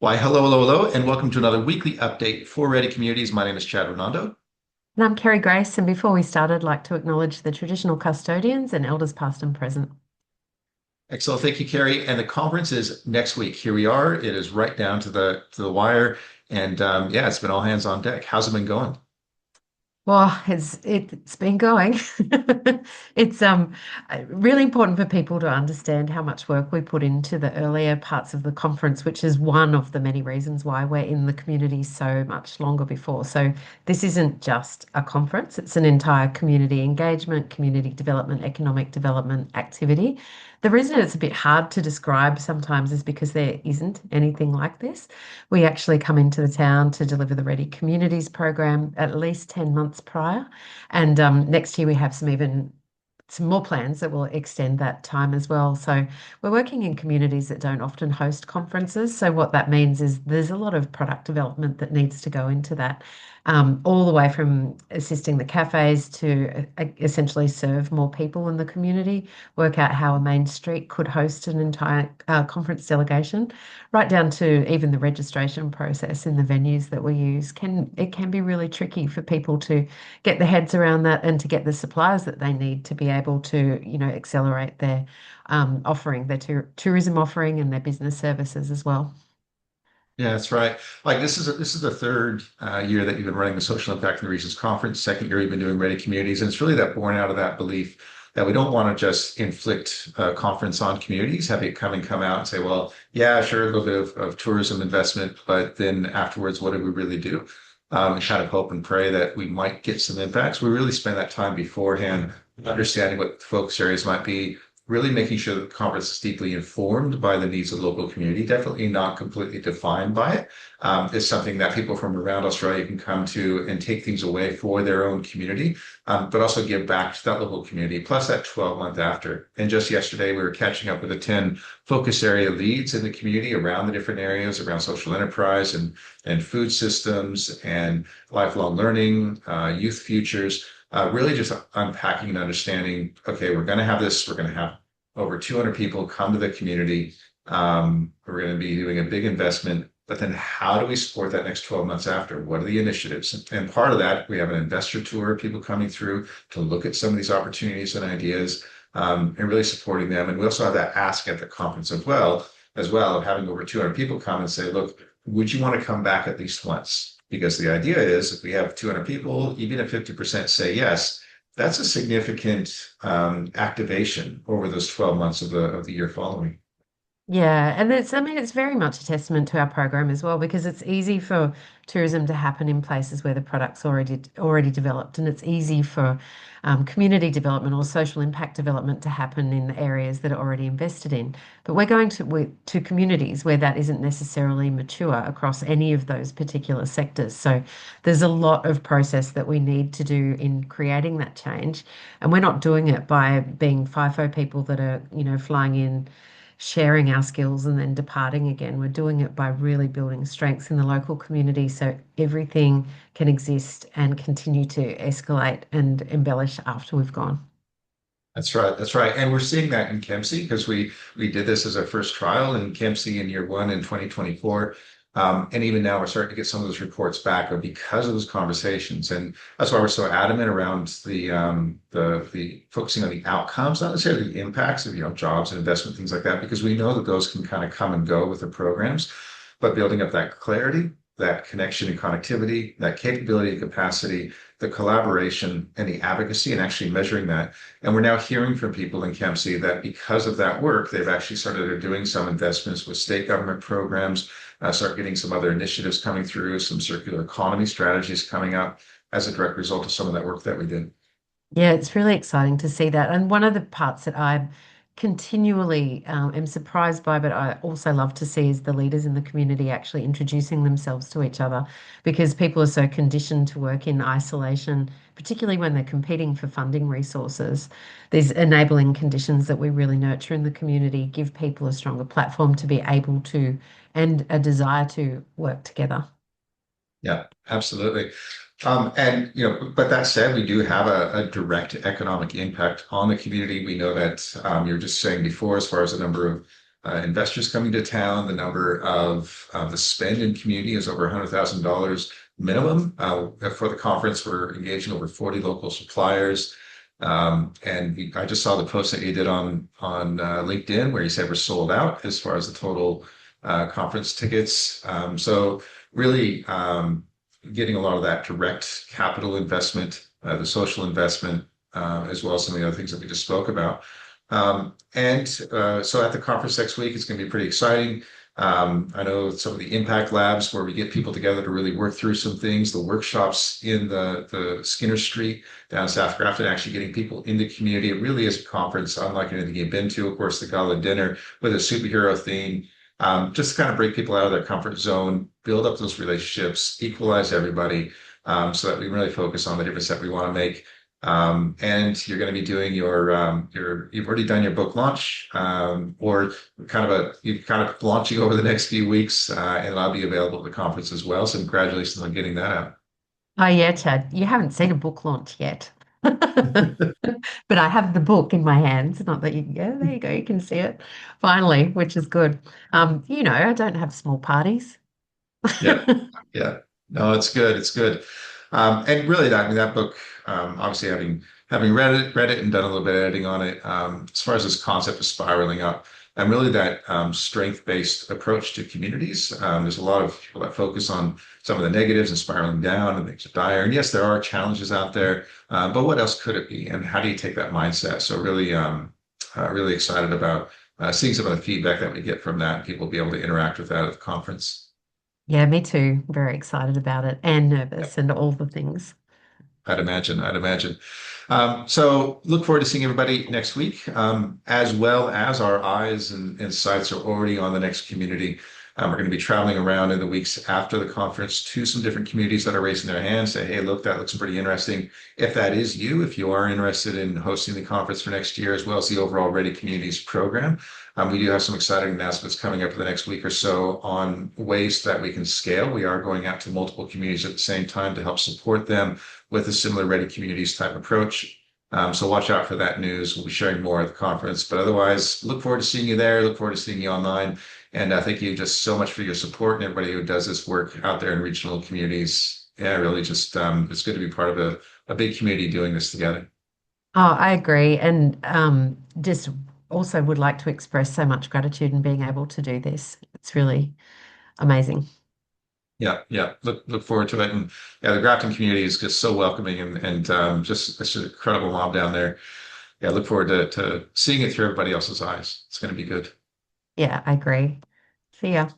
Why, hello, hello, hello, and welcome to another weekly update for Ready Communities. My name is Chad Renando. And I'm Kerry Grace, and before we start, I'd like to acknowledge the traditional custodians and elders past and present. Excellent. Thank you, Carrie. And the conference is next week. Here we are. It is right down to the wire. And yeah, it's been all hands on deck. How's it been going? Well, it's been going. It's really important for people to understand how much work we put into the earlier parts of the conference, which is one of the many reasons why we're in the community so much longer before. So this isn't just a conference, it's an entire community engagement, community development, economic development activity. The reason it's a bit hard to describe sometimes is because there isn't anything like this. We actually come into the town to deliver the Ready Communities program at least 10 months prior. And next year we have some more plans that will extend that time as well. So we're working in communities that don't often host conferences. So what that means is there's a lot of product development that needs to go into that, all the way from assisting the cafes to essentially serve more people in the community, work out how a main street could host an entire conference delegation, right down to even the registration process in the venues that we use. It can be really tricky for people to get their heads around that and to get the supplies that they need to be able to, accelerate their offering, their tourism offering and their business services as well. Yeah, that's right. Like this is the third year that you've been running the Social Impact in the Regions Conference. Second year you've been doing Ready Communities, and it's really that born out of that belief that we don't want to just inflict a conference on communities, have it come out and say, well, yeah, sure, a little bit of tourism investment, but then afterwards, what do we really do? And kind of hope and pray that we might get some impacts. We really spend that time beforehand understanding what the focus areas might be, really making sure that the conference is deeply informed by the needs of the local community, definitely not completely defined by it. It's something that people from around Australia can come to and take things away for their own community, but also give back to that local community, plus that 12-month after. And just yesterday, we were catching up with the 10 focus area leads in the community around the different areas, around social enterprise and food systems and lifelong learning, youth futures. Really just unpacking and understanding, okay, we're going to have this, we're going to have over 200 people come to the community. We're going to be doing a big investment, but then how do we support that next 12 months after? What are the initiatives? And part of that, we have an investor tour, people coming through to look at some of these opportunities and ideas, and really supporting them. And we also have that ask at the conference as well, of having over 200 people come and say, look, would you want to come back at least once? Because the idea is if we have 200 people, even if 50% say yes, that's a significant activation over those 12 months of the year following. Yeah, and it's very much a testament to our program as well because it's easy for tourism to happen in places where the product's already developed, and it's easy for community development or social impact development to happen in areas that are already invested in. But we're to communities where that isn't necessarily mature across any of those particular sectors. So there's a lot of process that we need to do in creating that change, and we're not doing it by being FIFO people that are, flying in, sharing our skills and then departing again. We're doing it by really building strengths in the local community so everything can exist and continue to escalate and embellish after we've gone. That's right. That's right. And we're seeing that in Kempsey because we did this as our first trial in Kempsey in year one in 2024. And even now we're starting to get some of those reports back of because of those conversations. And that's why we're so adamant around the focusing on the outcomes, not necessarily the impacts of, jobs and investment, things like that, because we know that those can kind of come and go with the programs, but building up that clarity, that connection and connectivity, that capability and capacity, the collaboration and the advocacy and actually measuring that. And we're now hearing from people in Kempsey that because of that work, they've actually started doing some investments with state government programs, start getting some other initiatives coming through, some circular economy strategies coming up as a direct result of some of that work that we did. Yeah, it's really exciting to see that. And one of the parts that I continually am surprised by, but I also love to see is the leaders in the community actually introducing themselves to each other because people are so conditioned to work in isolation, particularly when they're competing for funding resources. These enabling conditions that we really nurture in the community give people a stronger platform to be able to and a desire to work together. Yeah, absolutely. And but that said, we do have a direct economic impact on the community. We know that you're just saying before, as far as the number investors coming to town. The number of the spend in community is over $100,000 minimum. For the conference, we're engaging over 40 local suppliers. I just saw the post that you did on LinkedIn where you said we're sold out as far as the total conference tickets. So really getting a lot of that direct capital investment, the social investment, as well as some of the other things that we just spoke about. So at the conference next week, it's going to be pretty exciting. I know some of the impact labs where we get people together to really work through some things, the workshops in the Skinner Street down in South Grafton, actually getting people in the community. It really is a conference unlike anything you've been to. Of course, the gala dinner with a superhero theme, just to kind of break people out of their comfort zone, build up those relationships, equalize everybody, so that we really focus on the difference that we want to make. And you're going to be doing you've already done your book launch, or you're kind of launching over the next few weeks, and it'll be available at the conference as well. So congratulations on getting that out. Oh yeah, Chad, you haven't seen a book launch yet. But I have the book in my hands. Not that yeah, there you go, you can see it finally, which is good. I don't have small parties. Yeah, yeah. No, it's good. It's good. And really, that I mean, that book, obviously having read it and done a little bit of editing on it, as far as this concept of spiraling up, and really that strength-based approach to communities. There's a lot of people that focus on some of the negatives and spiraling down and things are dire. And yes, there are challenges out there, but what else could it be? And how do you take that mindset? So really, really excited about seeing some of the feedback that we get from that, and people be able to interact with that at the conference. Yeah, me too. Very excited about it and nervous and all the things. I'd imagine. I'd imagine. So look forward to seeing everybody next week, as well as our eyes and sights are already on the next community. We're going to be traveling around in the weeks after the conference to some different communities that are raising their hands, say, hey, look, that looks pretty interesting. If that is you, if you are interested in hosting the conference for next year, as well as the overall Ready Communities program, we do have some exciting announcements coming up for the next week or so on ways that we can scale. We are going out to multiple communities at the same time to help support them with a similar Ready Communities type approach. So watch out for that news. We'll be sharing more at the conference. But otherwise, look forward to seeing you there. Look forward to seeing you online. And thank you just so much for your support and everybody who does this work out there in regional communities. Yeah, really just it's good to be part of a big community doing this together. Oh, I agree. And just also would like to express so much gratitude in being able to do this. It's really amazing. Yeah, yeah. Look forward to it. And yeah, the Grafton community is just so welcoming and just it's an incredible mob down there. Yeah, look forward to seeing it through everybody else's eyes. It's going to be good. Yeah, I agree. See ya.